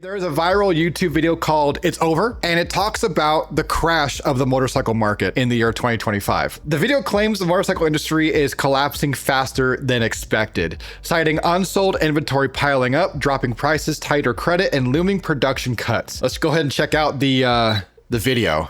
There is a viral YouTube video called It's Over, and it talks about the crash of the motorcycle market in the year 2025. The video claims the motorcycle industry is collapsing faster than expected, citing unsold inventory piling up, dropping prices, tighter credit, and looming production cuts. Let's go ahead and check out the video.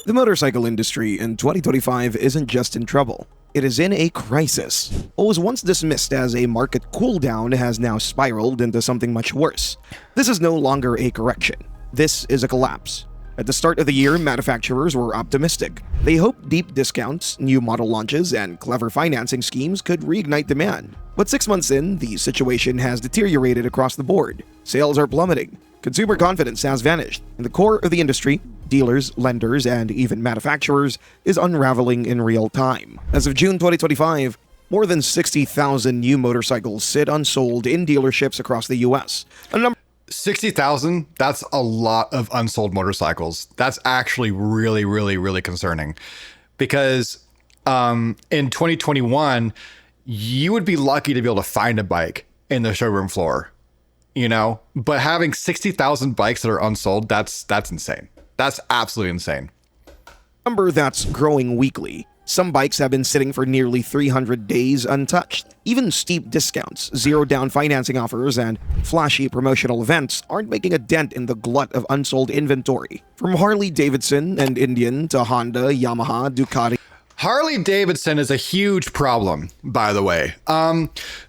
The motorcycle industry in 2025 isn't just in trouble. It is in a crisis. What was once dismissed as a market cooldown has now spiraled into something much worse. This is no longer a correction. This is a collapse. At the start of the year, manufacturers were optimistic. They hoped deep discounts, new model launches, and clever financing schemes could reignite demand. But 6 months in, the situation has deteriorated across the board. Sales are plummeting. Consumer confidence has vanished, and the core of the industry, dealers, lenders, and even manufacturers, is unraveling in real time. As of June 2025, more than 60,000 new motorcycles sit unsold in dealerships across the US. 60,000, that's a lot of unsold motorcycles. That's actually really concerning, because in 2021, you would be lucky to be able to find a bike in the showroom floor, you know, but having 60,000 bikes that are unsold, that's insane. That's absolutely insane. Number that's growing weekly. Some bikes have been sitting for nearly 300 days untouched. Even steep discounts, zero-down financing offers, and flashy promotional events aren't making a dent in the glut of unsold inventory. From Harley-Davidson and Indian to Honda, Yamaha, Ducati. Harley-Davidson is a huge problem, by the way.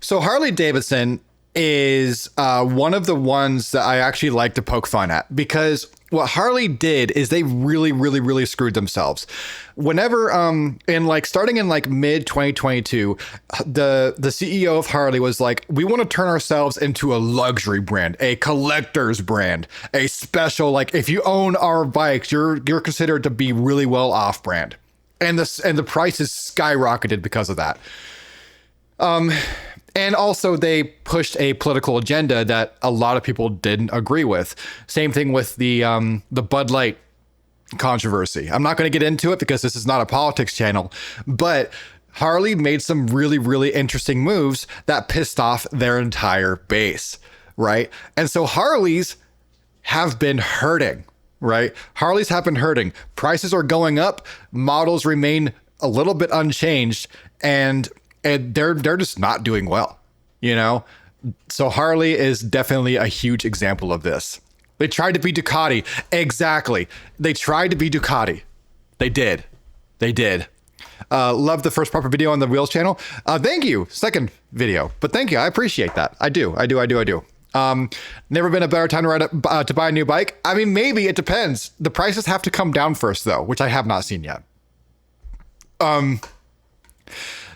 So Harley-Davidson is one of the ones that I actually like to poke fun at, because what Harley did is they really screwed themselves. Whenever starting in mid 2022, the CEO of Harley was like, we want to turn ourselves into a luxury brand, a collector's brand, a special, like, if you own our bikes, you're considered to be really well off brand. And the prices skyrocketed because of that. And also they pushed a political agenda that a lot of people didn't agree with. Same thing with the Bud Light controversy. I'm not going to get into it because this is not a politics channel, but Harley made some really interesting moves that pissed off their entire base, right? And so Harleys have been hurting, right? Harleys have been hurting. Prices are going up, models remain a little bit unchanged, and they're just not doing well, you know? So Harley is definitely a huge example of this. They tried to be Ducati. Exactly. They tried to be Ducati. They did. Love the first proper video on the Wheels channel. Thank you. Second video, but thank you. I appreciate that. I do. Never been a better time to buy a new bike. I mean, maybe it depends. The prices have to come down first though, which I have not seen yet.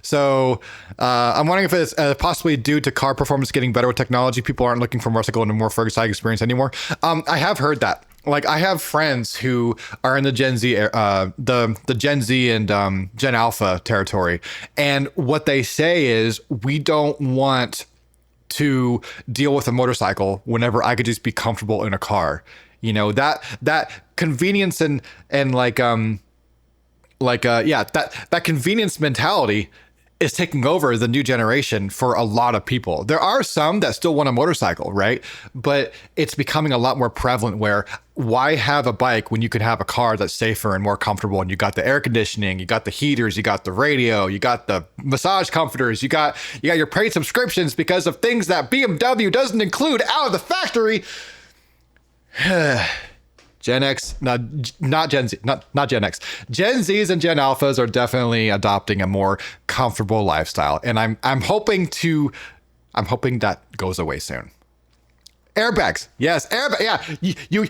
So I'm wondering if it's possibly due to car performance getting better with technology. People aren't looking for motorcycle and a more exciting experience anymore. I have heard that. Like, I have friends who are in the Gen Z, the Gen Z and Gen Alpha territory, and what they say is, we don't want to deal with a motorcycle whenever I could just be comfortable in a car. You know, that convenience and that convenience mentality is taking over the new generation for a lot of people. There are some that still want a motorcycle, right? But it's becoming a lot more prevalent where, why have a bike when you could have a car that's safer and more comfortable, and you got the air conditioning, you got the heaters, you got the radio, you got the massage comforters, you got your paid subscriptions because of things that BMW doesn't include out of the factory. Gen X, not Gen Z, not Gen X. Gen Zs and Gen Alphas are definitely adopting a more comfortable lifestyle, and I'm hoping that goes away soon. Airbags, yes, airbag. Yeah,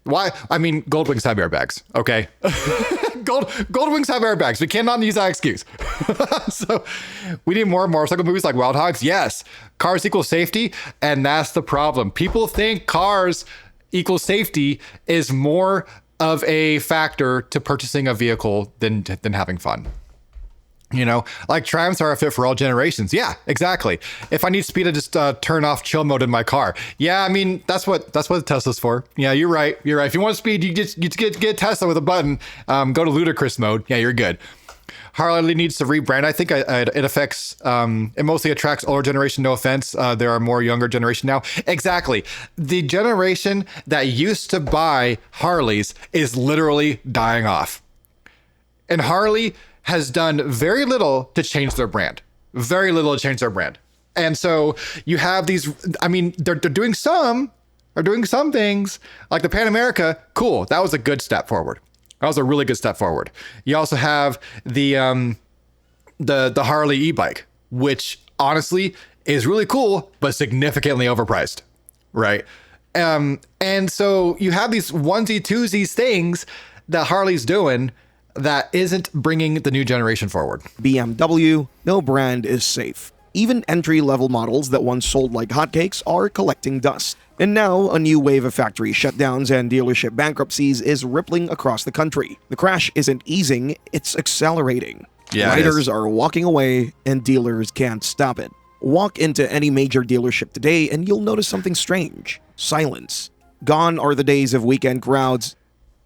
why? I mean, Goldwings have airbags. Okay, Goldwings have airbags. We cannot use that excuse. So we need more motorcycle movies like Wild Hogs. Yes, cars equal safety, and that's the problem. People think cars equal safety is more of a factor to purchasing a vehicle than having fun. You know, like Triumphs are a fit for all generations. Yeah, exactly. If I need speed, I just turn off chill mode in my car. Yeah, I mean, that's what Tesla's for. Yeah, you're right. If you want speed, you get Tesla with a button. Go to ludicrous mode. Yeah, you're good. Harley needs to rebrand. I think it affects, it mostly attracts older generation. No offense. There are more younger generation now. Exactly. The generation that used to buy Harleys is literally dying off. And Harley has done very little to change their brand. Very little to change their brand. And so you have these, I mean, they're doing some things like the Pan America. Cool. That was a good step forward. That was a really good step forward. You also have the Harley e-bike, which honestly is really cool, but significantly overpriced, right? And so you have these onesie twosies things that Harley's doing that isn't bringing the new generation forward. BMW, no brand is safe. Even entry-level models that once sold like hotcakes are collecting dust. And now, a new wave of factory shutdowns and dealership bankruptcies is rippling across the country. The crash isn't easing, it's accelerating. Yeah, Riders are walking away, and dealers can't stop it. Walk into any major dealership today, and you'll notice something strange. Silence. Gone are the days of weekend crowds.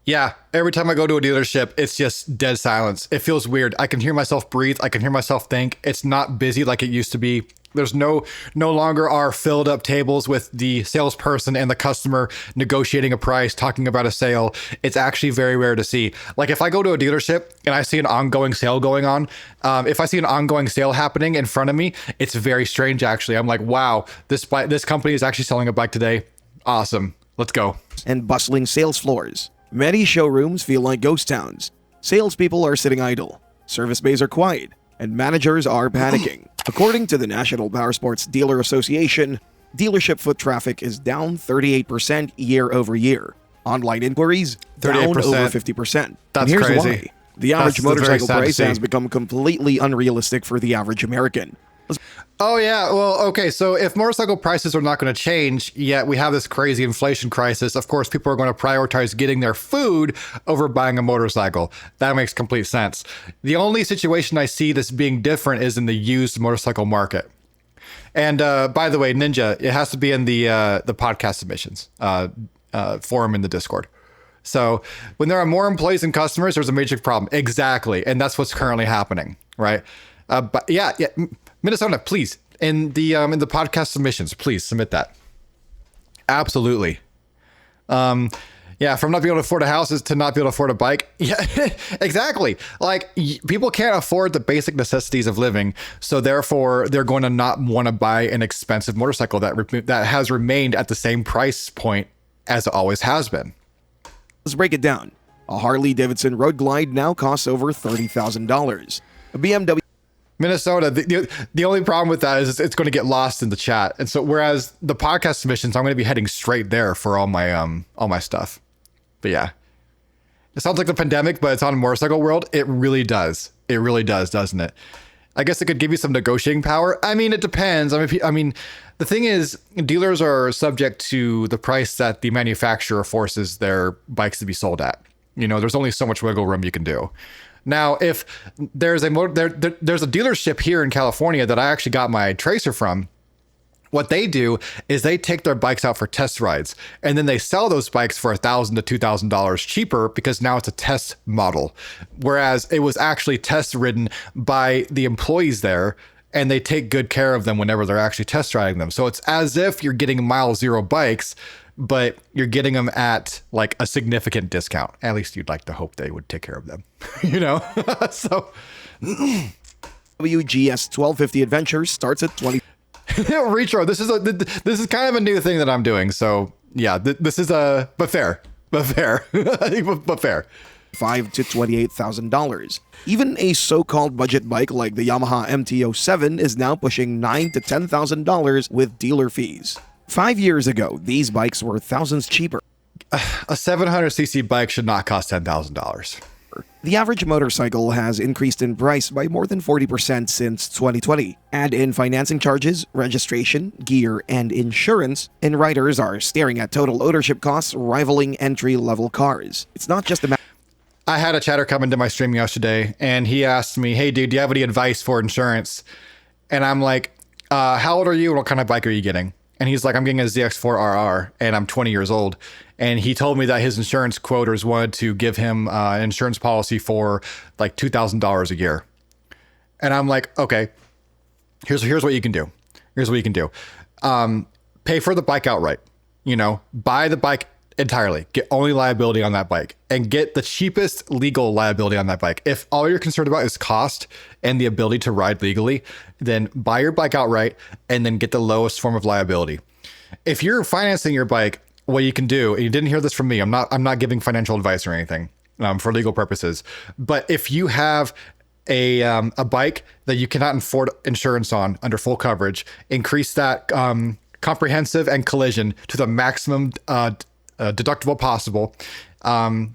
Yeah, every time I go to a dealership, it's just dead silence. It feels weird. I can hear myself breathe. I can hear myself think. It's not busy like it used to be. There's no longer are filled up tables with the salesperson and the customer negotiating a price, talking about a sale. It's actually very rare to see. Like if I go to a dealership and I see an ongoing sale going on, if I see an ongoing sale happening in front of me, it's very strange actually. I'm like, wow, this company is actually selling a bike today. Awesome. Let's go. And bustling sales floors. Many showrooms feel like ghost towns. Salespeople are sitting idle. Service bays are quiet. And managers are panicking. According to the National Powersports Dealer Association, dealership foot traffic is down 38% year over year. Online inquiries down 38%. over 50%. That's and here's crazy. why. The average That's very motorcycle sad to price see. has become completely unrealistic for the average American. Oh, yeah. Well, okay. So if motorcycle prices are not going to change, yet we have this crazy inflation crisis, of course, people are going to prioritize getting their food over buying a motorcycle. That makes complete sense. The only situation I see this being different is in the used motorcycle market. And by the way, Ninja, it has to be in the podcast submissions forum in the Discord. So when there are more employees and customers, there's a major problem. Exactly. And that's what's currently happening, right? But yeah. Minnesota, please, in the podcast submissions, please submit that. Absolutely. Yeah, from not being able to afford a house to not be able to afford a bike. Yeah, exactly. Like people can't afford the basic necessities of living, so therefore they're going to not want to buy an expensive motorcycle that has remained at the same price point as it always has been. Let's break it down. A Harley-Davidson Road Glide now costs over $30,000. A BMW Minnesota, the only problem with that is it's going to get lost in the chat. And so whereas the podcast submissions, I'm going to be heading straight there for all my stuff. But yeah, it sounds like the pandemic, but it's on motorcycle world. It really does. It really does, doesn't it? I guess it could give you some negotiating power. I mean, it depends. I mean, the thing is, dealers are subject to the price that the manufacturer forces their bikes to be sold at. You know, there's only so much wiggle room you can do. Now, if there's a dealership here in California that I actually got my Tracer from, what they do is they take their bikes out for test rides, and then they sell those bikes for $1,000 to $2,000 cheaper because now it's a test model, whereas it was actually test ridden by the employees there, and they take good care of them whenever they're actually test riding them. So it's as if you're getting mile zero bikes, but you're getting them at like a significant discount. At least you'd like to hope they would take care of them, you know? So WGS 1250 Adventure starts at $20,000. Retro. This is kind of a new thing that I'm doing. So yeah, this is but fair. But fair. $5,000 to $28,000. Even a so-called budget bike like the Yamaha MT-07 is now pushing $9,000 to $10,000 with dealer fees. 5 years ago, these bikes were thousands cheaper. A 700cc bike should not cost $10,000. The average motorcycle has increased in price by more than 40% since 2020. Add in financing charges, registration, gear, and insurance, and riders are staring at total ownership costs rivaling entry-level cars. It's not just a matter. I had a chatter come into my stream yesterday, and he asked me, "Hey, dude, do you have any advice for insurance?" And I'm like, "How old are you? And what kind of bike are you getting?" and he's like, I'm getting a ZX4RR and I'm 20 years old. And he told me that his insurance quoters wanted to give him an insurance policy for like $2,000 a year. And I'm like, okay, here's what you can do. Here's what you can do. Pay for the bike outright, buy the bike entirely, get only liability on that bike and get the cheapest legal liability on that bike. If all you're concerned about is cost and the ability to ride legally, then buy your bike outright and then get the lowest form of liability. If you're financing your bike, what you can do, and you didn't hear this from me, I'm not giving financial advice or anything for legal purposes, but if you have a bike that you cannot afford insurance on under full coverage, increase that comprehensive and collision to the maximum deductible possible,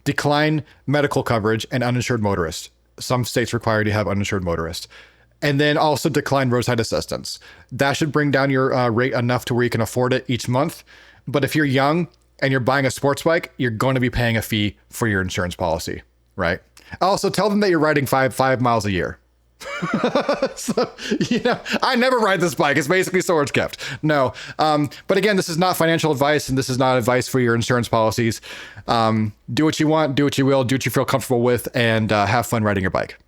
decline medical coverage and uninsured motorist. Some states require you to have uninsured motorist. And then also decline roadside assistance. That should bring down your rate enough to where you can afford it each month. But if you're young and you're buying a sports bike, you're going to be paying a fee for your insurance policy, right? Also, tell them that you're riding five miles a year. So, I never ride this bike. It's basically storage kept. No. But again, this is not financial advice and this is not advice for your insurance policies. Do what you want, do what you will, do what you feel comfortable with, and have fun riding your bike.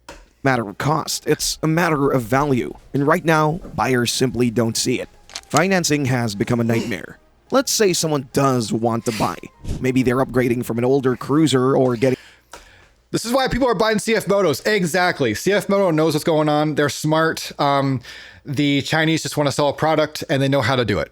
Matter of cost. It's a matter of value. And right now, buyers simply don't see it. Financing has become a nightmare. Let's say someone does want to buy. Maybe they're upgrading from an older cruiser or getting... This is why people are buying CF Motos. Exactly. CF Moto knows what's going on. They're smart. The Chinese just want to sell a product and they know how to do it,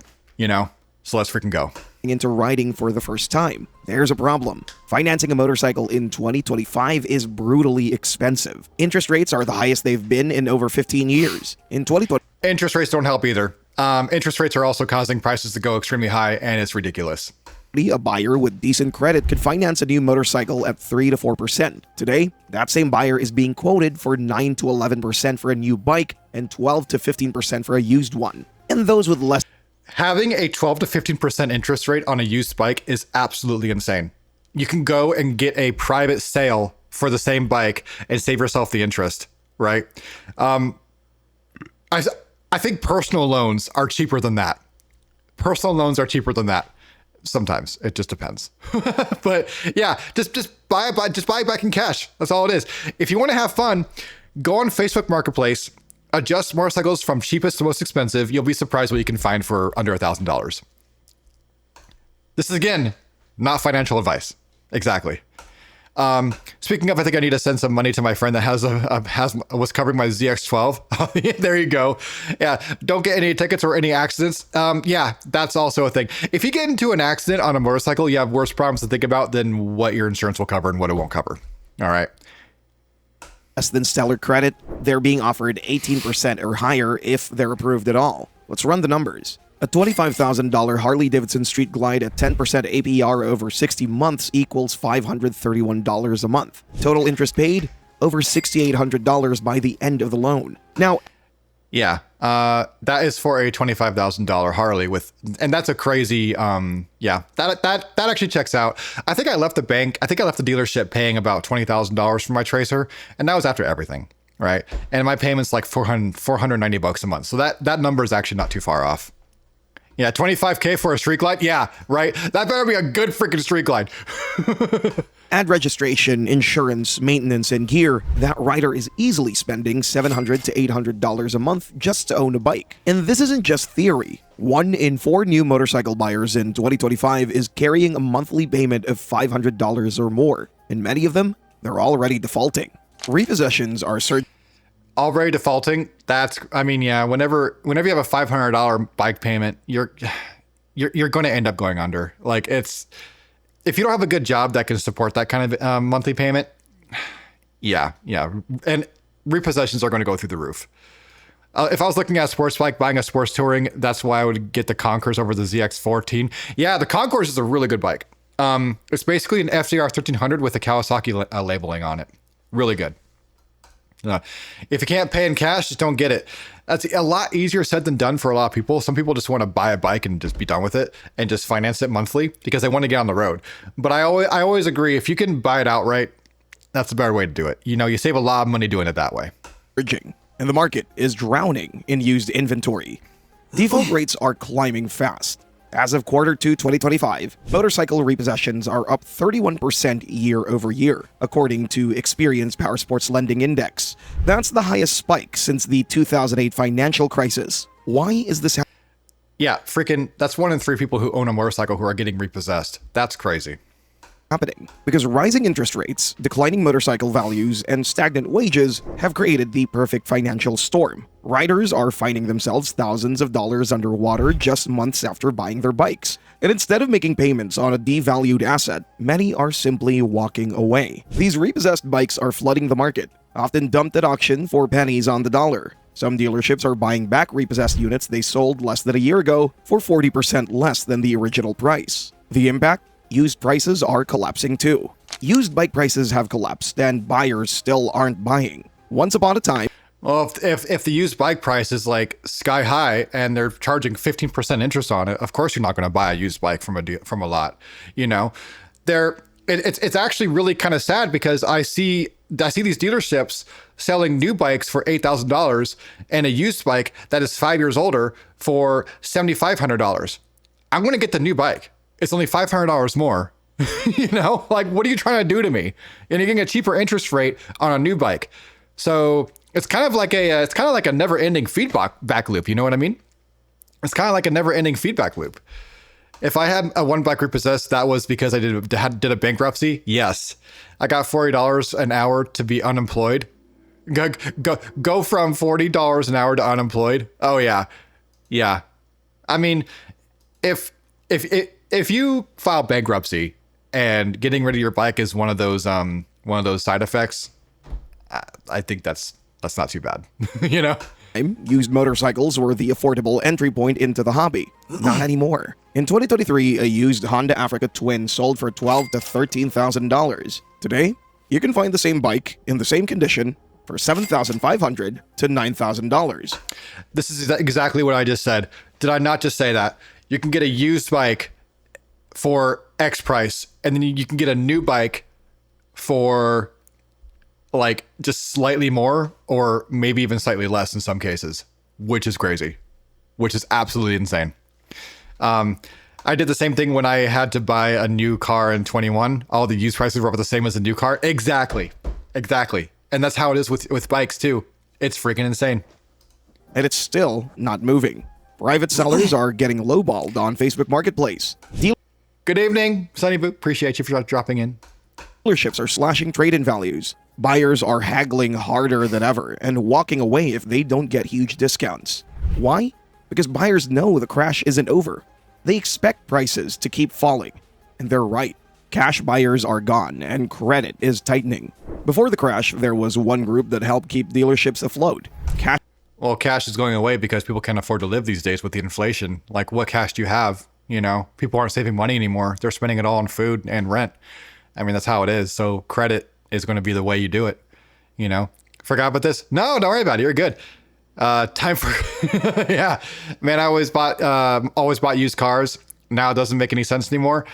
So let's freaking go. Into riding for the first time. There's a problem. Financing a motorcycle in 2025 is brutally expensive. Interest rates are the highest they've been in over 15 years. In 2020, interest rates don't help either. Interest rates are also causing prices to go extremely high, and it's ridiculous. A buyer with decent credit could finance a new motorcycle at 3 to 4%. Today, that same buyer is being quoted for 9 to 11% for a new bike and 12 to 15% for a used one. And those with less... Having a 12 to 15% interest rate on a used bike is absolutely insane. You can go and get a private sale for the same bike and save yourself the interest, right? I think personal loans are cheaper than that. Personal loans are cheaper than that. Sometimes it just depends. But yeah, just buy a bike in cash. That's all it is. If you want to have fun, go on Facebook Marketplace, adjust motorcycles from cheapest to most expensive. You'll be surprised what you can find for under $1,000. This is, again, not financial advice. Exactly. Speaking of, I think I need to send some money to my friend that was covering my ZX12. There you go. Yeah. Don't get any tickets or any accidents. Yeah, that's also a thing. If you get into an accident on a motorcycle, you have worse problems to think about than what your insurance will cover and what it won't cover. All right. Less than stellar credit, they're being offered 18% or higher if they're approved at all. Let's run the numbers. A $25,000 Harley-Davidson Street Glide at 10% APR over 60 months equals $531 a month. Total interest paid, over $6,800 by the end of the loan. Now, yeah, that is for a $25,000 Harley and that's a crazy, that actually checks out. I think I left the dealership paying about $20,000 for my Tracer, and that was after everything, right? And my payment's like $490 a month. So that number is actually not too far off. Yeah, $25K for a Street Glide? Yeah, right? That better be a good freaking Street Glide. add registration, insurance, maintenance, and gear, that rider is easily spending $700 to $800 a month just to own a bike. And this isn't just theory. 1 in 4 new motorcycle buyers in 2025 is carrying a monthly payment of $500 or more, and many of them, they're already defaulting. Repossessions are already defaulting. Whenever you have a $500 bike payment, you're going to end up going under. Like, if you don't have a good job that can support that kind of monthly payment, yeah, and repossessions are going to go through the roof. If I was looking at a sports bike, buying a sports touring, that's why I would get the Concours over the ZX14. Yeah, the Concours is a really good bike. It's basically an FDR 1300 with a Kawasaki labeling on it. Really good. If you can't pay in cash, just don't get it. That's a lot easier said than done for a lot of people. Some people just want to buy a bike and just be done with it and just finance it monthly because they want to get on the road. But I always agree, if you can buy it outright, that's the better way to do it. You save a lot of money doing it that way. And the market is drowning in used inventory. Default rates are climbing fast. As of Q2 2025, motorcycle repossessions are up 31% year over year, according to Experience Powersports Lending Index. That's the highest spike since the 2008 financial crisis. Why is this Yeah, freaking, that's 1 in 3 people who own a motorcycle who are getting repossessed. That's crazy. happening? Because rising interest rates, declining motorcycle values, and stagnant wages have created the perfect financial storm. Riders are finding themselves thousands of dollars underwater just months after buying their bikes. And instead of making payments on a devalued asset, many are simply walking away. These repossessed bikes are flooding the market, often dumped at auction for pennies on the dollar. Some dealerships are buying back repossessed units they sold less than a year ago for 40% less than the original price. The impact? Used prices are collapsing too. Used bike prices have collapsed and buyers still aren't buying. Once upon a time, Well, if the used bike price is like sky high and they're charging 15% interest on it, of course you're not going to buy a used bike from a lot. You know, it's actually really kind of sad because I see these dealerships selling new bikes for $8,000 and a used bike that is 5 years older for $7,500. I'm going to get the new bike. It's only $500 more. You know, like, what are you trying to do to me? And you're getting a cheaper interest rate on a new bike. So it's kind of like a never-ending feedback loop. You know what I mean? It's kind of like a never-ending feedback loop. If I had a one bike repossessed, that was because I did a bankruptcy. Yes, I got $40 an hour to be unemployed. Go from $40 an hour to unemployed. Oh yeah. I mean, if you file bankruptcy and getting rid of your bike is one of those side effects, I think that's not too bad. You know? used motorcycles were the affordable entry point into the hobby. Not anymore. In 2023, a used Honda Africa Twin sold for $12,000 to $13,000. Today, you can find the same bike in the same condition for $7,500 to $9,000. This is exactly what I just said. Did I not just say that? You can get a used bike for X price, and then you can get a new bike for like just slightly more, or maybe even slightly less in some cases, which is crazy, which is absolutely insane. I did the same thing when I had to buy a new car in 21. All the used prices were about the same as a new car. Exactly. And that's how it is with bikes too. It's freaking insane. And it's still not moving. Private sellers are getting lowballed on Facebook Marketplace. Good evening, Sunny Boot. Appreciate you for dropping in. Dealerships are slashing trade-in values. Buyers are haggling harder than ever and walking away if they don't get huge discounts. Why? Because buyers know the crash isn't over. They expect prices to keep falling. And they're right. Cash buyers are gone and credit is tightening. Before the crash, there was one group that helped keep dealerships afloat. Well, cash is going away because people can't afford to live these days with the inflation. Like, what cash do you have? You know, people aren't saving money anymore. They're spending it all on food and rent. I mean, that's how it is. So credit is going to be the way you do it. You know, forgot about this? No, don't worry about it. You're good. Time for, yeah, man, I always bought used cars. Now it doesn't make any sense anymore.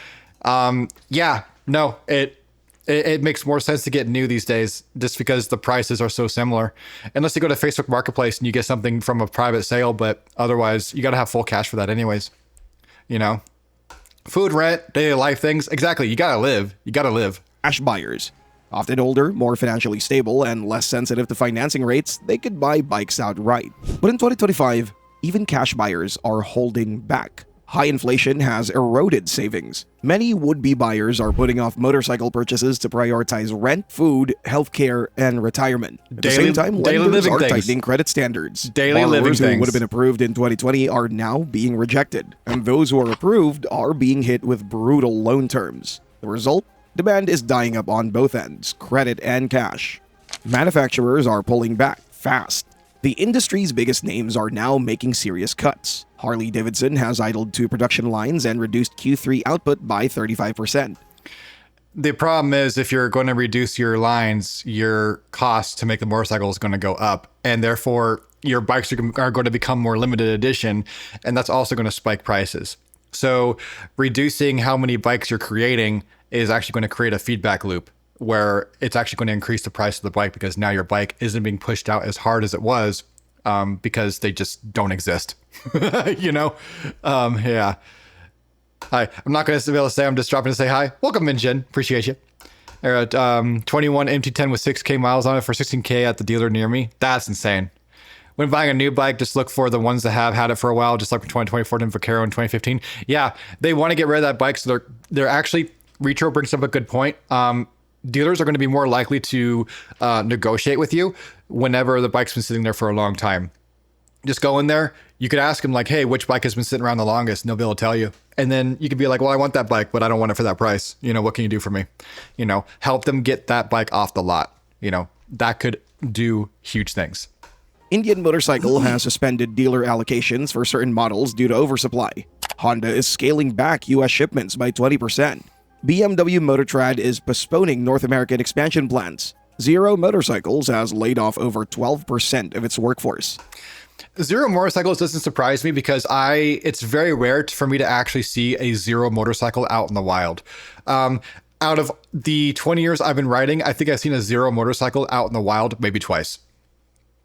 Yeah, no, it makes more sense to get new these days just because the prices are so similar. Unless you go to Facebook Marketplace and you get something from a private sale, but otherwise you got to have full cash for that anyways. You know, food, rent, daily life things. Exactly. You got to live. Cash buyers. Often older, more financially stable, and less sensitive to financing rates, they could buy bikes outright. But in 2025, even cash buyers are holding back. High inflation has eroded savings. Many would-be buyers are putting off motorcycle purchases to prioritize rent, food, healthcare, and retirement. At the same time, lenders are tightening credit standards. Borrowers who would have been approved in 2020 are now being rejected, and those who are approved are being hit with brutal loan terms. The result? Demand is dying up on both ends, credit and cash. Manufacturers are pulling back fast. The industry's biggest names are now making serious cuts. Harley-Davidson has idled 2 production lines and reduced Q3 output by 35%. The problem is if you're going to reduce your lines, your cost to make the motorcycle is going to go up, and therefore your bikes are going to become more limited edition, and that's also going to spike prices. So reducing how many bikes you're creating is actually going to create a feedback loop where it's actually going to increase the price of the bike because now your bike isn't being pushed out as hard as it was because they just don't exist. You know? Yeah. Hi. I'm not going to be able to say, I'm just dropping to say hi. Welcome in, Jen. Appreciate you. They're at 21 MT10 with 6K miles on it for 16K at the dealer near me. That's insane. When buying a new bike, just look for the ones that have had it for a while, just like for 2024 and Vaquero in 2015. Yeah, they want to get rid of that bike, so they're actually, Retro brings up a good point. Dealers are going to be more likely to negotiate with you whenever the bike's been sitting there for a long time. Just go in there. You could ask them like, hey, which bike has been sitting around the longest? And they'll be able to tell you. And then you could be like, well, I want that bike, but I don't want it for that price. You know, what can you do for me? You know, help them get that bike off the lot. You know, that could do huge things. Indian Motorcycle has suspended dealer allocations for certain models due to oversupply. Honda is scaling back US shipments by 20%. BMW Motortrad is postponing North American expansion plans. Zero Motorcycles has laid off over 12% of its workforce. Zero Motorcycles doesn't surprise me because it's very rare for me to actually see a Zero motorcycle out in the wild. Out of the 20 years I've been riding, I think I've seen a Zero motorcycle out in the wild maybe twice.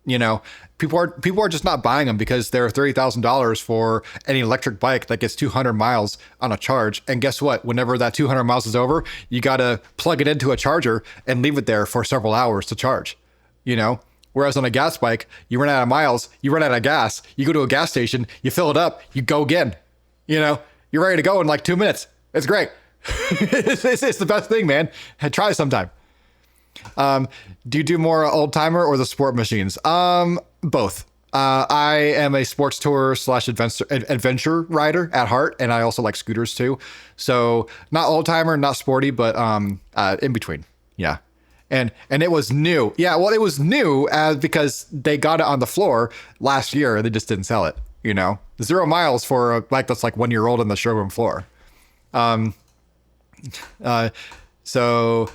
You know, people are just not buying them because they're $30,000 for an electric bike that gets 200 miles on a charge. And guess what? Whenever that 200 miles is over, you got to plug it into a charger and leave it there for several hours to charge, you know? Whereas on a gas bike, you run out of miles, you run out of gas, you go to a gas station, you fill it up, you go again. You know, you're ready to go in like 2 minutes. It's great. It's the best thing, man. Try it sometime. Do you do more old timer or the sport machines? Both. I am a sports tour / adventure rider at heart, and I also like scooters too. So not old timer, not sporty, but in between. Yeah. And it was new. Yeah, well, it was new because they got it on the floor last year and they just didn't sell it, you know. 0 miles for a bike that's like 1 year old on the showroom floor. So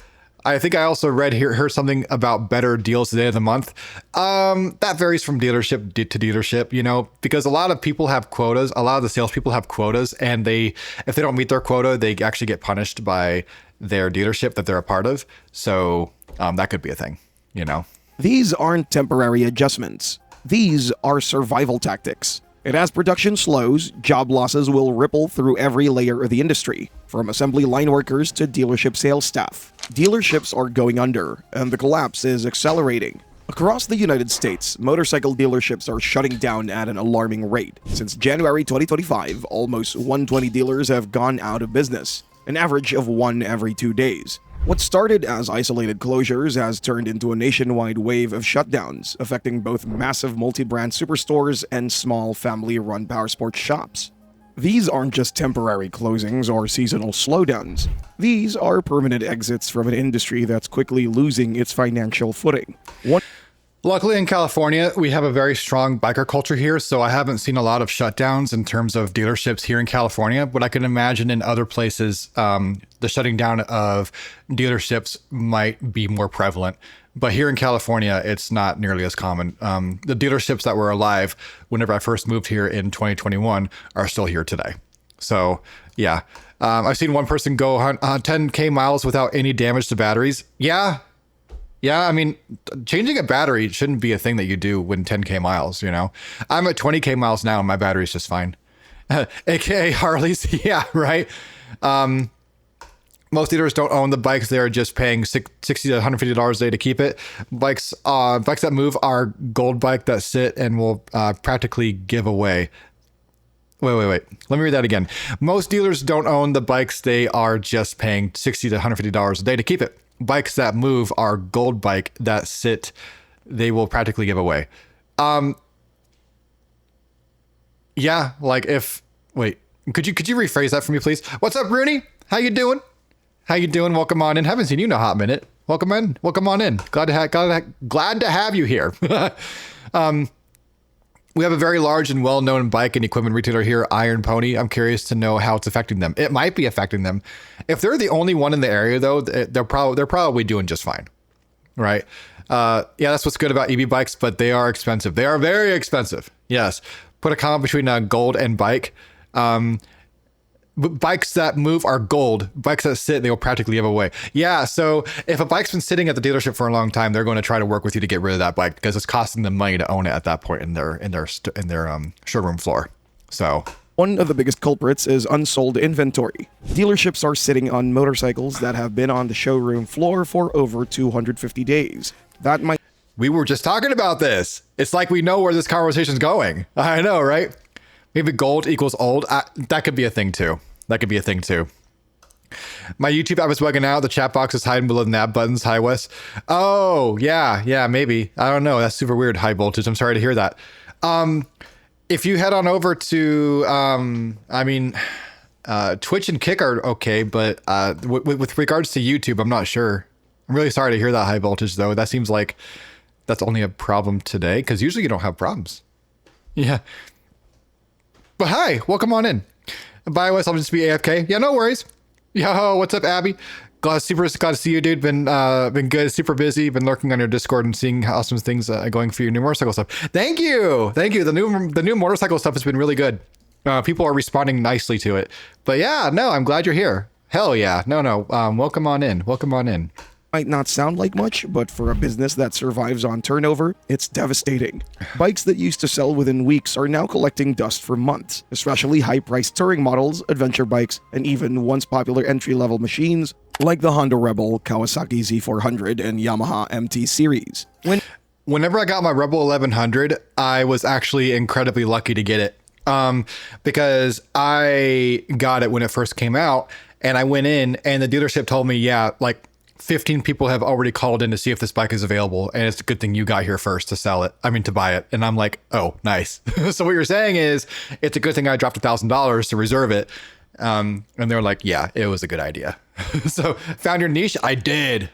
I think I also heard something about better deals at the end of the month. That varies from dealership to dealership, you know, because a lot of people have quotas. A lot of the salespeople have quotas, and if they don't meet their quota, they actually get punished by their dealership that they're a part of. So that could be a thing, you know. These aren't temporary adjustments. These are survival tactics. And as production slows, job losses will ripple through every layer of the industry, from assembly line workers to dealership sales staff. Dealerships are going under, and the collapse is accelerating. Across the United States, motorcycle dealerships are shutting down at an alarming rate. Since January 2025, almost 120 dealers have gone out of business, an average of 1 every 2 days. What started as isolated closures has turned into a nationwide wave of shutdowns, affecting both massive multi-brand superstores and small family-run powersports shops. These aren't just temporary closings or seasonal slowdowns. These are permanent exits from an industry that's quickly losing its financial footing. Luckily in California, we have a very strong biker culture here, so I haven't seen a lot of shutdowns in terms of dealerships here in California, but I can imagine in other places, the shutting down of dealerships might be more prevalent. But here in California, it's not nearly as common. The dealerships that were alive whenever I first moved here in 2021 are still here today. So yeah, I've seen one person go 10K miles without any damage to batteries. Yeah, I mean, changing a battery shouldn't be a thing that you do when 10K miles, you know? I'm at 20K miles now and my battery's just fine. AKA Harleys, yeah, right? Most dealers don't own the bikes. They're just paying $60 to $150 a day to keep it. Bikes that move are gold bike that sit and will practically give away. Wait. Let me read that again. Most dealers don't own the bikes. They are just paying $60 to $150 a day to keep it. Bikes that move are gold bike that sit. They will practically give away. Yeah, like could you rephrase that for me, please? What's up, Rooney? How you doing? Welcome on in. Haven't seen you in a hot minute. Welcome on in. Glad to have you here. We have a very large and well-known bike and equipment retailer here, Iron Pony. I'm curious to know how it's affecting them. It might be affecting them. If they're the only one in the area, though, they're probably doing just fine, right? Yeah, that's what's good about EV bikes, but they are expensive. They are very expensive. Yes. Put a comma between gold and bike. bikes that move are gold. Bikes that sit, they will practically give away. Yeah. So if a bike's been sitting at the dealership for a long time, they're going to try to work with you to get rid of that bike because it's costing them money to own it at that point in their showroom floor. So One of the biggest culprits is unsold inventory. Dealerships are sitting on motorcycles that have been on the showroom floor for over 250 days. That might we were just talking about this. It's like we know where this conversation's going. I know, right? Maybe gold equals old. That could be a thing too. That could be a thing too. My YouTube app is bugging out. The chat box is hiding below the nav buttons. Hi, Wes. Oh, yeah, maybe. I don't know. That's super weird. High voltage. I'm sorry to hear that. If you head on over to, Twitch and Kick are okay, but with regards to YouTube, I'm not sure. I'm really sorry to hear that high voltage, though. That seems like that's only a problem today, because usually you don't have problems. Yeah. But hi, welcome on in. Bye, Wes. I'll just be AFK. Yeah, no worries. Yo, what's up, Abby? Glad to see you, dude. Been good, super busy. Been lurking on your Discord and seeing how awesome things going for your new motorcycle stuff. Thank you. The new motorcycle stuff has been really good. People are responding nicely to it. But yeah, no, I'm glad you're here. Hell yeah. No. Welcome on in. might not sound like much, but for a business that survives on turnover, it's devastating. Bikes that used to sell within weeks are now collecting dust for months, especially high-priced touring models, adventure bikes, and even once popular entry-level machines like the Honda Rebel, Kawasaki Z400, and Yamaha MT series. Whenever I got my Rebel 1100, I was actually incredibly lucky to get it. Because I got it when it first came out, and I went in and the dealership told me, yeah, like 15 people have already called in to see if this bike is available, and it's a good thing you got here first to buy it. And I'm like, oh, nice. So what you're saying is it's a good thing I dropped $1,000 to reserve it. And they're like, yeah, it was a good idea. So found your niche? I did.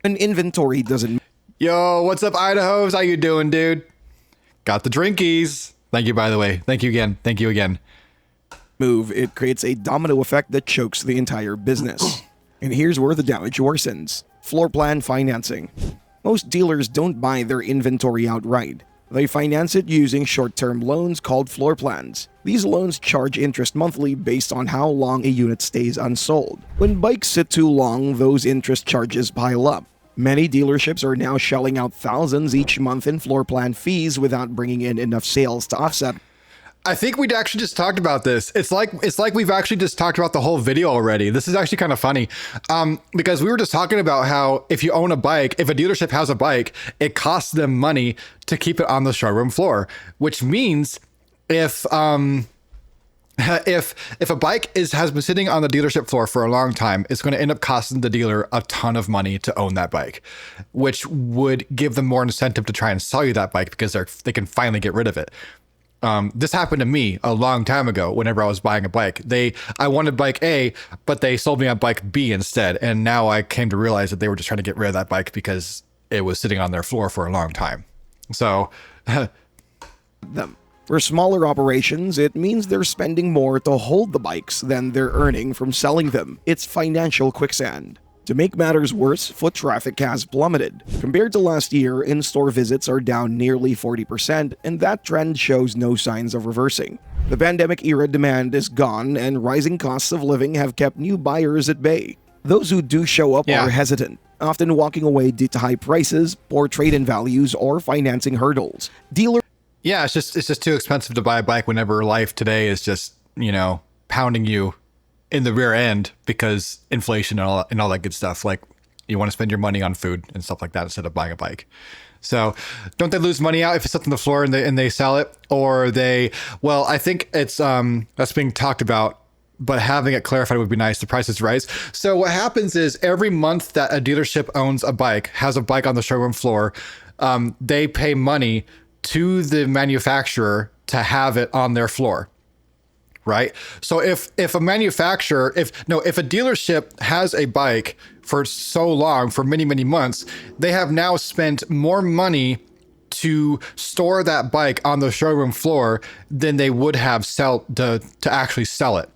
An inventory doesn't Yo, what's up, Idahos? How you doing, dude? Got the drinkies. Thank you, by the way. Thank you again. move, it creates a domino effect that chokes the entire business. And here's where the damage worsens. Floor plan financing. Most dealers don't buy their inventory outright. They finance it using short-term loans called floor plans. These loans charge interest monthly based on how long a unit stays unsold. When bikes sit too long, those interest charges pile up. Many dealerships are now shelling out thousands each month in floor plan fees without bringing in enough sales to offset. I think we'd actually just talked about this. It's like we've actually just talked about the whole video already. This is actually kind of funny, because we were just talking about how if you own a bike, if a dealership has a bike, it costs them money to keep it on the showroom floor, which means if a bike has been sitting on the dealership floor for a long time, it's going to end up costing the dealer a ton of money to own that bike, which would give them more incentive to try and sell you that bike because they can finally get rid of it. This happened to me a long time ago whenever I was buying a bike. I wanted bike A, but they sold me on bike B instead. And now I came to realize that they were just trying to get rid of that bike because it was sitting on their floor for a long time. So For smaller operations, it means they're spending more to hold the bikes than they're earning from selling them. It's financial quicksand. To make matters worse, foot traffic has plummeted. Compared to last year, in-store visits are down nearly 40%, and that trend shows no signs of reversing. The pandemic-era demand is gone, and rising costs of living have kept new buyers at bay. Those who do show up are hesitant, often walking away due to high prices, poor trade-in values, or financing hurdles. yeah, it's just too expensive to buy a bike whenever life today is just, pounding you in the rear end because inflation and all that good stuff. Like, you want to spend your money on food and stuff like that instead of buying a bike. So don't they lose money out if it's up on the floor and they sell it? Or I think it's that's being talked about, but having it clarified would be nice. The price is right. So what happens is every month that a dealership owns a bike, has a bike on the showroom floor, they pay money to the manufacturer to have it on their floor. Right. So if a dealership has a bike for so long, for many, many months, they have now spent more money to store that bike on the showroom floor than they would have to actually sell it.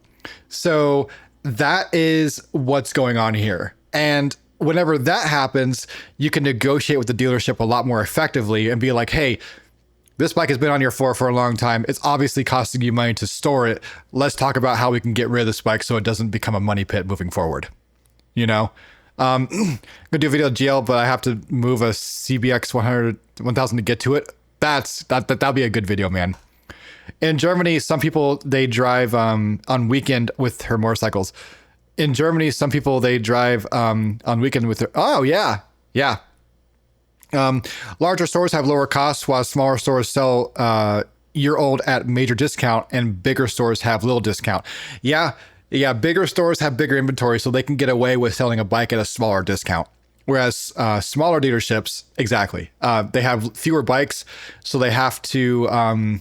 So that is what's going on here. And whenever that happens, you can negotiate with the dealership a lot more effectively and be like, hey, this bike has been on your floor for a long time. It's obviously costing you money to store it. Let's talk about how we can get rid of this bike so it doesn't become a money pit moving forward. You know, I'm gonna do a video of GL, but I have to move a CBX 1000 to get to it. That'll be a good video, man. In Germany, some people, they drive on weekend with her motorcycles. In Germany, some people, they drive on weekend with their, oh yeah. Larger stores have lower costs while smaller stores sell year-old at major discount, and bigger stores have little discount. Yeah, bigger stores have bigger inventory, so they can get away with selling a bike at a smaller discount. Whereas smaller dealerships, exactly, they have fewer bikes, so they have to,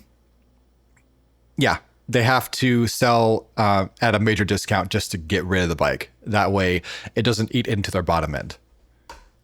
they have to sell at a major discount just to get rid of the bike. That way, it doesn't eat into their bottom end.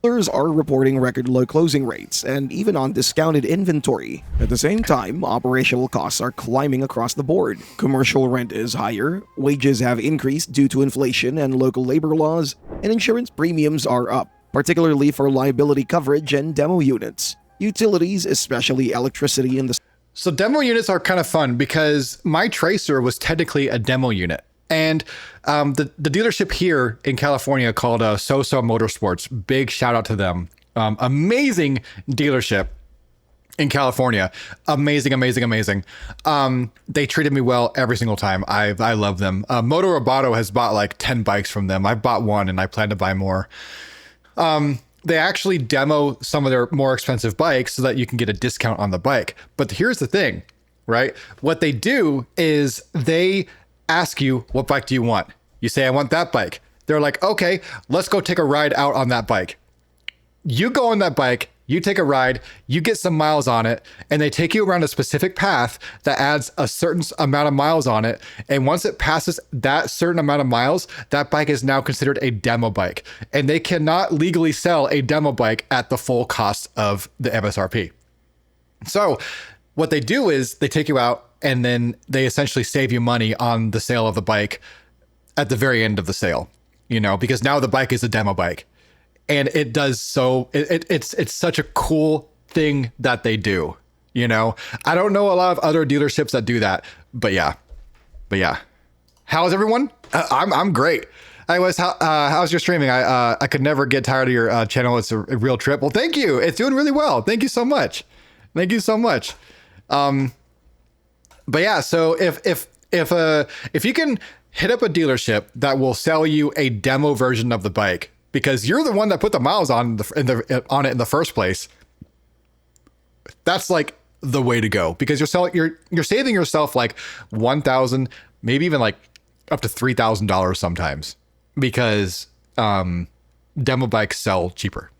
Dealers are reporting record low closing rates and even on discounted inventory. At the same time, operational costs are climbing across the board. Commercial rent is higher, wages have increased due to inflation and local labor laws, and insurance premiums are up, particularly for liability coverage and demo units. Utilities, especially electricity and the... So demo units are kind of fun because my Tracer was technically a demo unit. And the dealership here in California called So-So Motorsports, big shout out to them. Amazing dealership in California. Amazing. They treated me well every single time. I love them. Moto Roboto has bought like 10 bikes from them. I bought one and I plan to buy more. They actually demo some of their more expensive bikes so that you can get a discount on the bike. But here's the thing, right? What they do is they ask you, what bike do you want? You say, I want that bike. They're like, okay, let's go take a ride out on that bike. You go on that bike, you take a ride, you get some miles on it, and they take you around a specific path that adds a certain amount of miles on it. And once it passes that certain amount of miles, that bike is now considered a demo bike. And they cannot legally sell a demo bike at the full cost of the MSRP. So what they do is they take you out and then they essentially save you money on the sale of the bike at the very end of the sale, you know, because now the bike is a demo bike. And it does so, it's such a cool thing that they do, you know. I don't know a lot of other dealerships that do that, but yeah. How's everyone? I'm great. Anyways, how's your streaming? I could never get tired of your channel. It's a real trip. Well, thank you. It's doing really well. Thank you so much. But yeah, so if you can hit up a dealership that will sell you a demo version of the bike, because you're the one that put the miles on on it in the first place, that's like the way to go, because you're saving yourself like $1,000, maybe even like up to $3,000 sometimes, because demo bikes sell cheaper.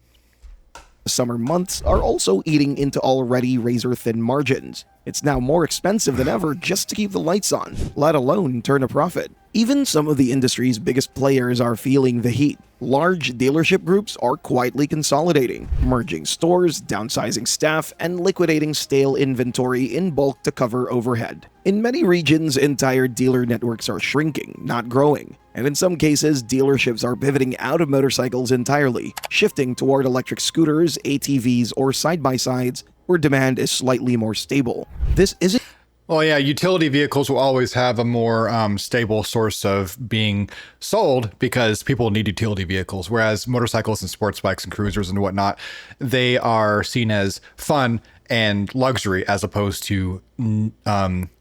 Summer months are also eating into already razor-thin margins. It's now more expensive than ever just to keep the lights on, let alone turn a profit. Even some of the industry's biggest players are feeling the heat. Large dealership groups are quietly consolidating, merging stores, downsizing staff, and liquidating stale inventory in bulk to cover overhead. In many regions, entire dealer networks are shrinking, not growing. And in some cases, dealerships are pivoting out of motorcycles entirely, shifting toward electric scooters, ATVs, or side-by-sides, where demand is slightly more stable. This isn't... Well, yeah, utility vehicles will always have a more stable source of being sold because people need utility vehicles, whereas motorcycles and sports bikes and cruisers and whatnot, they are seen as fun and luxury as opposed to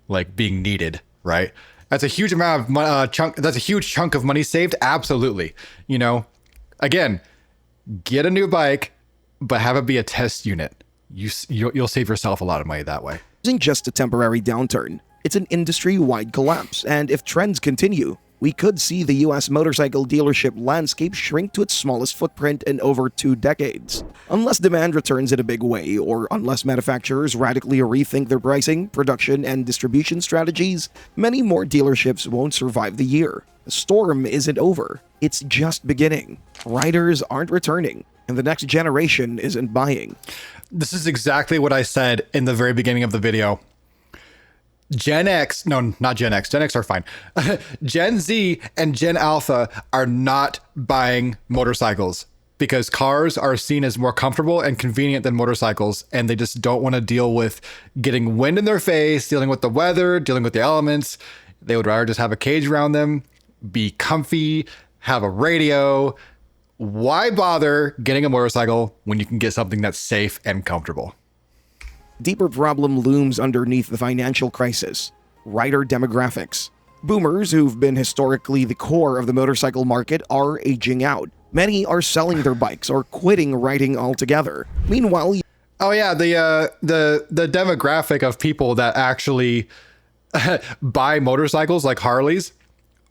like being needed, right? That's a huge amount of chunk. That's a huge chunk of money saved. Absolutely. You know, again, get a new bike, but have it be a test unit. You'll save yourself a lot of money that way. Isn't just a temporary downturn. It's an industry-wide collapse, and if trends continue, we could see the US motorcycle dealership landscape shrink to its smallest footprint in over 2 decades. Unless demand returns in a big way, or unless manufacturers radically rethink their pricing, production, and distribution strategies, many more dealerships won't survive the year. The storm isn't over. It's just beginning. Riders aren't returning, and the next generation isn't buying. This is exactly what I said in the very beginning of the video. Gen X, no, not Gen X. Gen X are fine. Gen Z and Gen Alpha are not buying motorcycles. because cars are seen as more comfortable and convenient than motorcycles, and they just don't want to deal with getting wind in their face, dealing with the weather, dealing with the elements. They would rather just have a cage around them, be comfy, have a radio. Why bother getting a motorcycle when you can get something that's safe and comfortable? Deeper problem looms underneath the financial crisis: rider demographics. Boomers, who've been historically the core of the motorcycle market, are aging out. Many are selling their bikes or quitting riding altogether. Meanwhile, oh yeah, the demographic of people that actually buy motorcycles like Harleys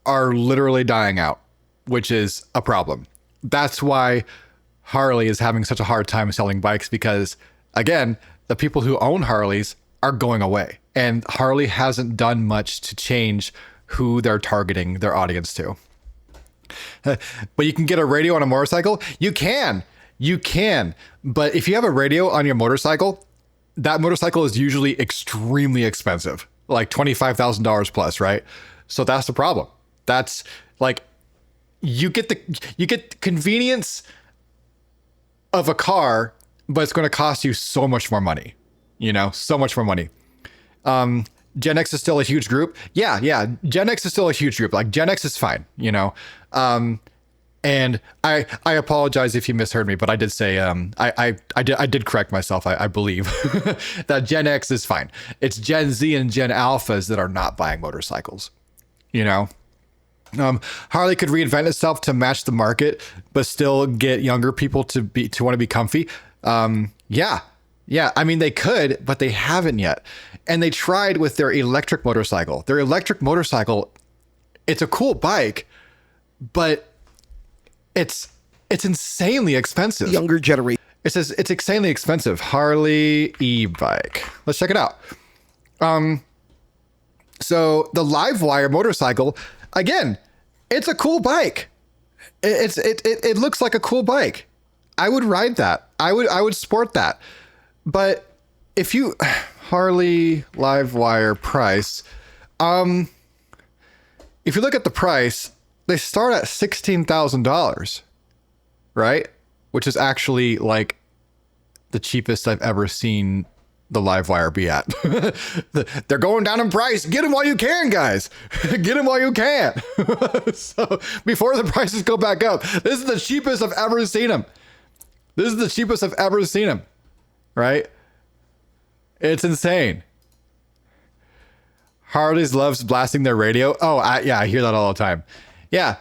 are literally dying out, which is a problem. That's why Harley is having such a hard time selling bikes, because again, the people who own Harleys are going away, and Harley hasn't done much to change who they're targeting their audience to. But you can get a radio on a motorcycle. You can, but if you have a radio on your motorcycle, that motorcycle is usually extremely expensive, like $25,000 plus, right? So that's the problem. That's like, you get the convenience of a car, but it's going to cost you so much more money, so much more money. Gen X is still a huge group. Yeah. Gen X is still a huge group. Like, Gen X is fine, and I apologize if you misheard me, but I did say, I did correct myself. I believe that Gen X is fine. It's Gen Z and Gen Alphas that are not buying motorcycles, Harley could reinvent itself to match the market, but still get younger people to want to be comfy. Yeah. I mean, they could, but they haven't yet. And they tried with their electric motorcycle. Their electric motorcycle, it's a cool bike, but it's insanely expensive. Younger generation. It says it's insanely expensive. Harley e-bike. Let's check it out. So the Livewire motorcycle, again, it's a cool bike. It looks like a cool bike. I would ride that. I would sport that. But if you Harley Livewire price, if you look at the price, they start at $16,000, right? Which is actually like the cheapest I've ever seen the Livewire be at. They're going down in price. Get them while you can, guys. Get them while you can. So before the prices go back up, this is the cheapest I've ever seen them. Right? It's insane. Harleys loves blasting their radio. Oh, I hear that all the time. Yeah.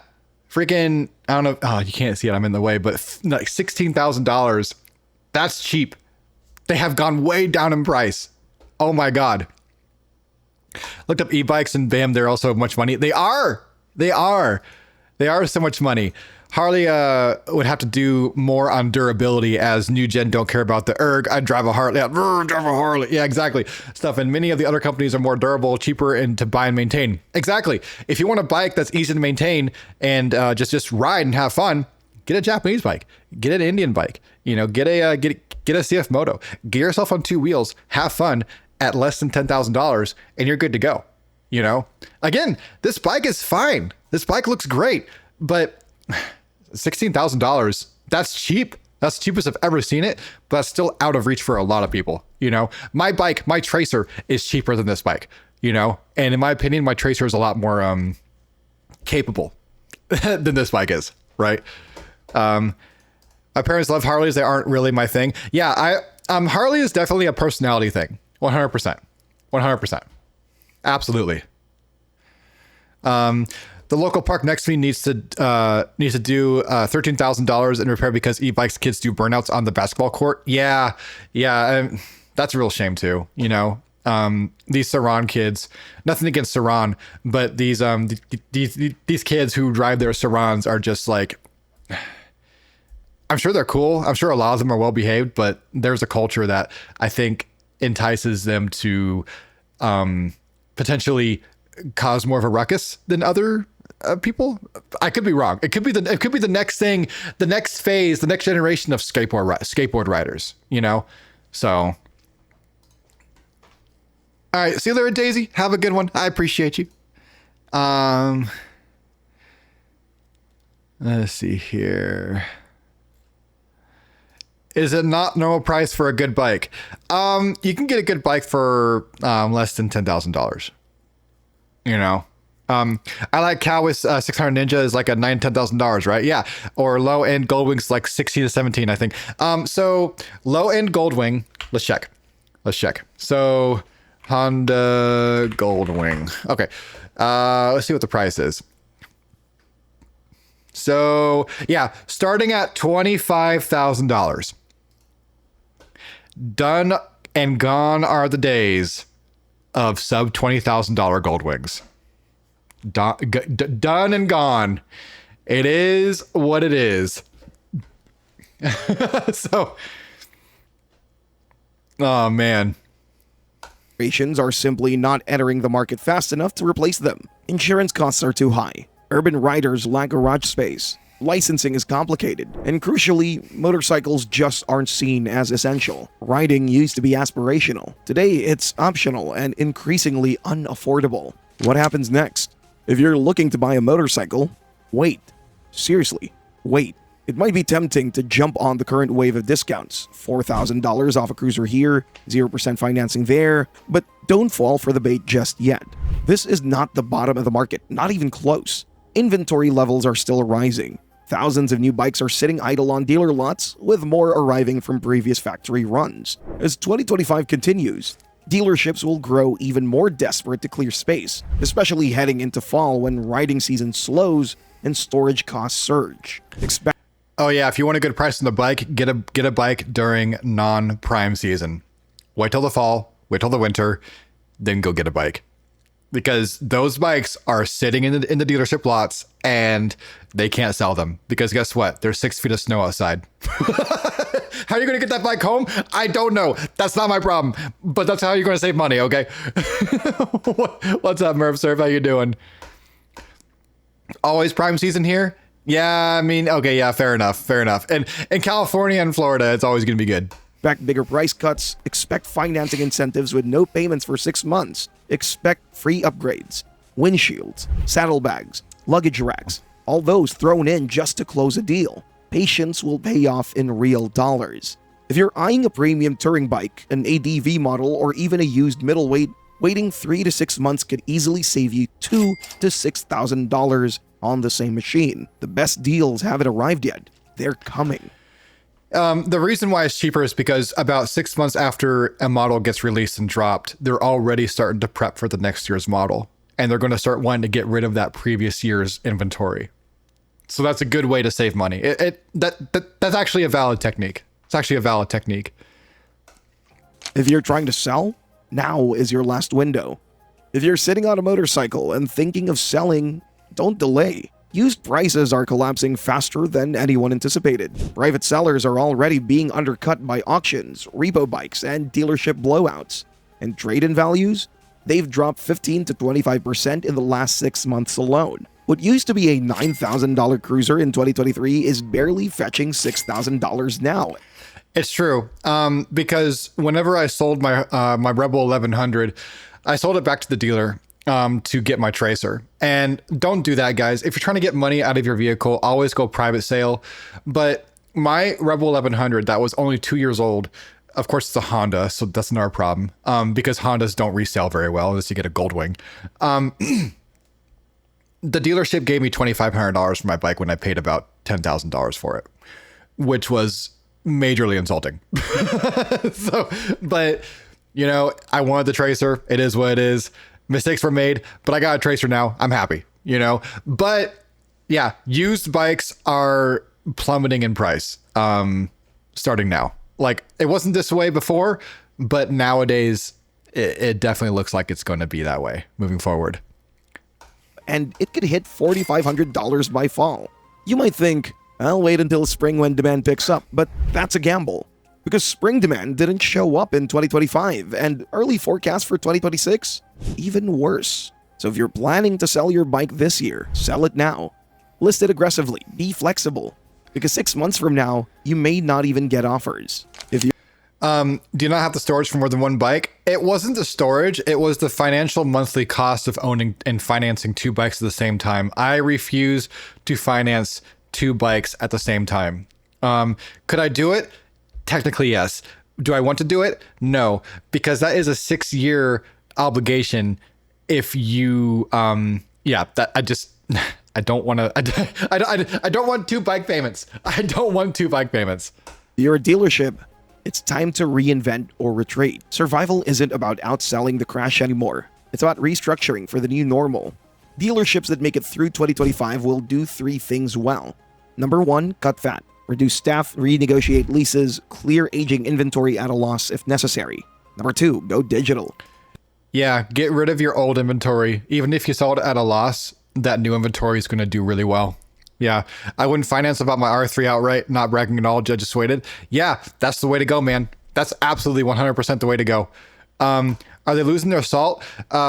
Freaking, I don't know. Oh, you can't see it. I'm in the way, but like $16,000. That's cheap. They have gone way down in price. Oh my God. Looked up e-bikes and bam, they're also much money. They are so much money. Harley would have to do more on durability, as new gen don't care about the erg. I'd drive a Harley. Yeah, exactly. Stuff. And many of the other companies are more durable, cheaper, and to buy and maintain. Exactly. If you want a bike that's easy to maintain and just ride and have fun, get a Japanese bike. Get an Indian bike. Get a CF Moto. Get yourself on two wheels. Have fun at less than $10,000, and you're good to go. Again, this bike is fine. This bike looks great, but $16,000, that's cheap. That's the cheapest I've ever seen it, but that's still out of reach for a lot of people. My bike, my Tracer, is cheaper than this bike, and in my opinion, my Tracer is a lot more capable than this bike is, right? My parents love Harleys. They aren't really my thing. Yeah, Harley is definitely a personality thing. 100%. Absolutely. The local park next to me needs to do $13,000 in repair because e-bikes kids do burnouts on the basketball court. Yeah, that's a real shame too. These Saran kids. Nothing against Saran, but these kids who drive their Sarans are just like. I'm sure they're cool. I'm sure a lot of them are well behaved, but there's a culture that I think entices them to potentially cause more of a ruckus than other people. I could be wrong. It could be the next thing, the next phase, the next generation of skateboard riders. So. All right, see you later, Daisy. Have a good one. I appreciate you. Let's see here. Is it not normal price for a good bike? You can get a good bike for less than $10,000. You know, I like Cowboys 600 Ninja is like a $9,000-$10,000, right? Yeah, or low end Goldwing's like 16 to 17, I think. So low end Goldwing, let's check. So Honda Goldwing. Okay, let's see what the price is. So yeah, starting at $25,000. Done and gone are the days of sub $20,000 Goldwings. Done and gone. It is what it is. So, oh man. Operations are simply not entering the market fast enough to replace them. Insurance costs are too high. Urban riders lack garage space. Licensing is complicated. And crucially, motorcycles just aren't seen as essential. Riding used to be aspirational. Today, it's optional and increasingly unaffordable. What happens next? If you're looking to buy a motorcycle, wait. Seriously, wait. It might be tempting to jump on the current wave of discounts. $4,000 off a cruiser here, 0% financing there, but don't fall for the bait just yet. This is not the bottom of the market, not even close. Inventory levels are still rising. Thousands of new bikes are sitting idle on dealer lots, with more arriving from previous factory runs. As 2025 continues, dealerships will grow even more desperate to clear space, especially heading into fall when riding season slows and storage costs surge. Oh yeah, if you want a good price on the bike, get a bike during non-prime season. Wait till the fall, wait till the winter, then go get a bike. Because those bikes are sitting in the dealership lots and they can't sell them. Because guess what? There's 6 feet of snow outside. How are you going to get that bike home? I don't know. That's not my problem. But that's how you're going to save money, okay? What's up, Merv Surf? How you doing? Always prime season here? Yeah, I mean, okay, yeah, fair enough. And in California and Florida, it's always going to be good. Expect bigger price cuts, expect financing incentives with no payments for 6 months, expect free upgrades, windshields, saddlebags, luggage racks, all those thrown in just to close a deal. Patience will pay off in real dollars. If you're eyeing a premium touring bike, an ADV model, or even a used middleweight, waiting 3 to 6 months could easily save you $2,000 to $6,000 on the same machine. The best deals haven't arrived yet. They're coming. The reason why it's cheaper is because about 6 months after a model gets released and dropped, they're already starting to prep for the next year's model. And they're going to start wanting to get rid of that previous year's inventory. So that's a good way to save money. That's actually a valid technique. It's actually a valid technique. If you're trying to sell, now is your last window. If you're sitting on a motorcycle and thinking of selling, don't delay. Used prices are collapsing faster than anyone anticipated. Private sellers are already being undercut by auctions, repo bikes, and dealership blowouts. And trade-in values? They've dropped 15 to 25% in the last 6 months alone. What used to be a $9,000 cruiser in 2023 is barely fetching $6,000 now. It's true, because whenever I sold my my Rebel 1100, I sold it back to the dealer to get my tracer. And don't do that, guys. If you're trying to get money out of your vehicle, always go private sale. But my Rebel 1100, that was only 2 years old. Of course, it's a Honda, so that's not our problem. Because Hondas don't resell very well unless you get a Goldwing. The dealership gave me $2,500 for my bike when I paid about $10,000 for it, which was majorly insulting. So, but you know, I wanted the tracer. It is what it is. Mistakes were made, but I got a tracer now. I'm happy, you know. But yeah, used bikes are plummeting in price starting now. Like, it wasn't this way before, but nowadays it definitely looks like it's going to be that way moving forward. And it could hit $4,500 by fall. You might think, I'll wait until spring when demand picks up, but that's a gamble. Because spring demand didn't show up in 2025, and early forecasts for 2026, even worse. So if you're planning to sell your bike this year, sell it now. List it aggressively, be flexible. Because 6 months from now, you may not even get offers. If you do you not have the storage for more than one bike? It wasn't the storage, it was the financial monthly cost of owning and financing 2 bikes at the same time. I refuse to finance 2 bikes at the same time. Could I do it? Technically, yes. Do I want to do it? No, because that is a 6-year obligation. If you, that I don't want to, I don't want 2 bike payments. I don't want 2 bike payments. You're a dealership. It's time to reinvent or retreat. Survival isn't about outselling the crash anymore. It's about restructuring for the new normal. Dealerships that make it through 2025 will do 3 things well. Number 1, cut fat. Reduce staff, renegotiate leases, clear aging inventory at a loss if necessary. Number 2, go digital. Yeah, get rid of your old inventory. Even if you sold it at a loss, that new inventory is going to do really well. Yeah, I wouldn't finance about my R3 outright, not bragging at all, just waited. Yeah, that's the way to go, man. That's absolutely 100% the way to go. Are they losing their salt?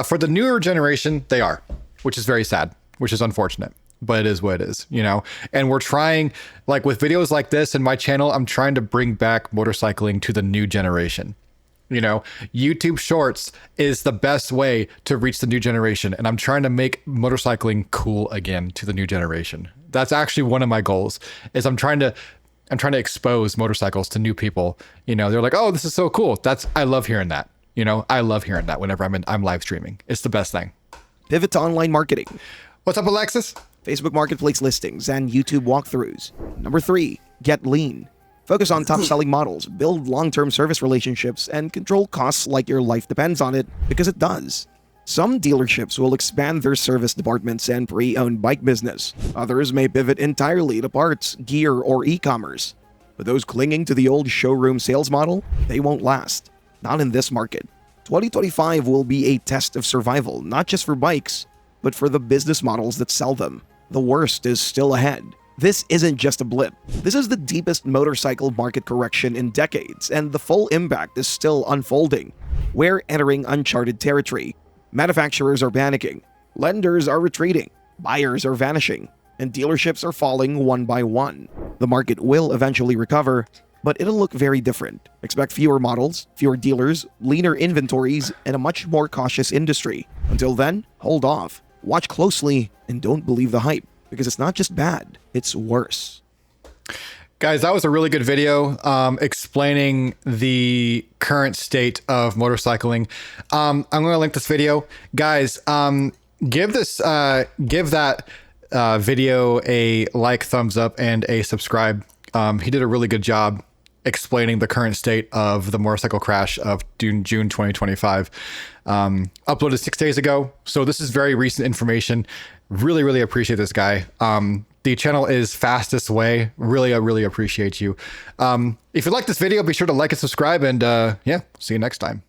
For the newer generation, they are, which is very sad, which is unfortunate. But it is what it is, and we're trying, like with videos like this in my channel, I'm trying to bring back motorcycling to the new generation. YouTube Shorts is the best way to reach the new generation, and I'm trying to make motorcycling cool again to the new generation. That's actually one of my goals. Is I'm trying to expose motorcycles to new people. They're like, oh, this is so cool. I love hearing that. I love hearing that whenever I'm live streaming. It's the best thing. Pivot to online marketing. What's up, Alexis? Facebook Marketplace listings and YouTube walkthroughs. Number 3, get lean. Focus on top-selling models, build long-term service relationships, and control costs like your life depends on it, because it does. Some dealerships will expand their service departments and pre-owned bike business. Others may pivot entirely to parts, gear, or e-commerce. But those clinging to the old showroom sales model, they won't last. Not in this market. 2025 will be a test of survival, not just for bikes, but for the business models that sell them. The worst is still ahead. This isn't just a blip. This is the deepest motorcycle market correction in decades, and the full impact is still unfolding. We're entering uncharted territory. Manufacturers are panicking, lenders are retreating, buyers are vanishing, and dealerships are falling one by one. The market will eventually recover, but it'll look very different. Expect fewer models, fewer dealers, leaner inventories, and a much more cautious industry. Until then, hold off. Watch closely and don't believe the hype, because it's not just bad, it's worse. Guys, that was a really good video explaining the current state of motorcycling. I'm going to link this video. Guys, give that video a like, thumbs up, and a subscribe. He did a really good job explaining the current state of the motorcycle crash of June 2025. Uploaded 6 days ago, so this is very recent information. Really appreciate this guy. The channel is fastest way. I really appreciate you. If you like this video, be sure to like and subscribe, and see you next time.